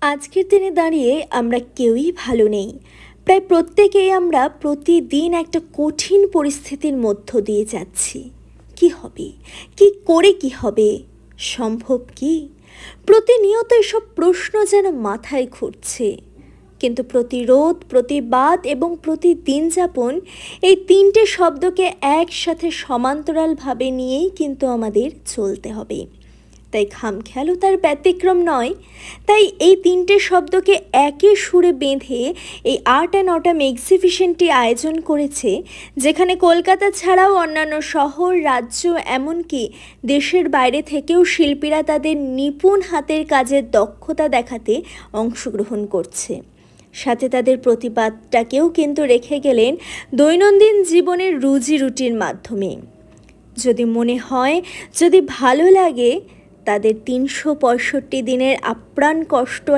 আজকের দিনে দাঁড়িয়ে আমরা কেউই ভালো নেই। প্রায় প্রত্যেকেই আমরা প্রতিদিন একটা কঠিন পরিস্থিতির মধ্য দিয়ে যাচ্ছি। কি হবে? কি করে কি হবে? সম্ভব কি? প্রতিনিয়ত এসব প্রশ্ন যেন মাথায় ঘুরছে। কিন্তু প্রতিরোধ, প্রতিবাদ এবং প্রতিদিন যাপন এই তিনটে শব্দকে একসাথে সমান্তরালভাবে নিয়েই কিন্তু আমাদের চলতে হবে। তাই খামখেয়ালিতার ব্যতিক্রম নয়। তাই এই তিনটে শব্দকে একই সুরে বেঁধে এই আর্ট অ্যান্ড অটাম এক্সিবিশনটি আয়োজন করেছে, যেখানে কলকাতা ছাড়াও অন্যান্য শহর, রাজ্য, এমনকি দেশের বাইরে থেকেও শিল্পীরা তাদের নিপুণ হাতের কাজের দক্ষতা দেখাতে অংশগ্রহণ করছে। সাথে তাদের প্রতিবাদটাকেও কিন্তু রেখে গেলেন দৈনন্দিন জীবনের রুজি রুটির মাধ্যমে। যদি মনে হয়, যদি ভালো লাগে, তাদের ৩৬৫ দিনের আপ্রাণ কষ্ট আর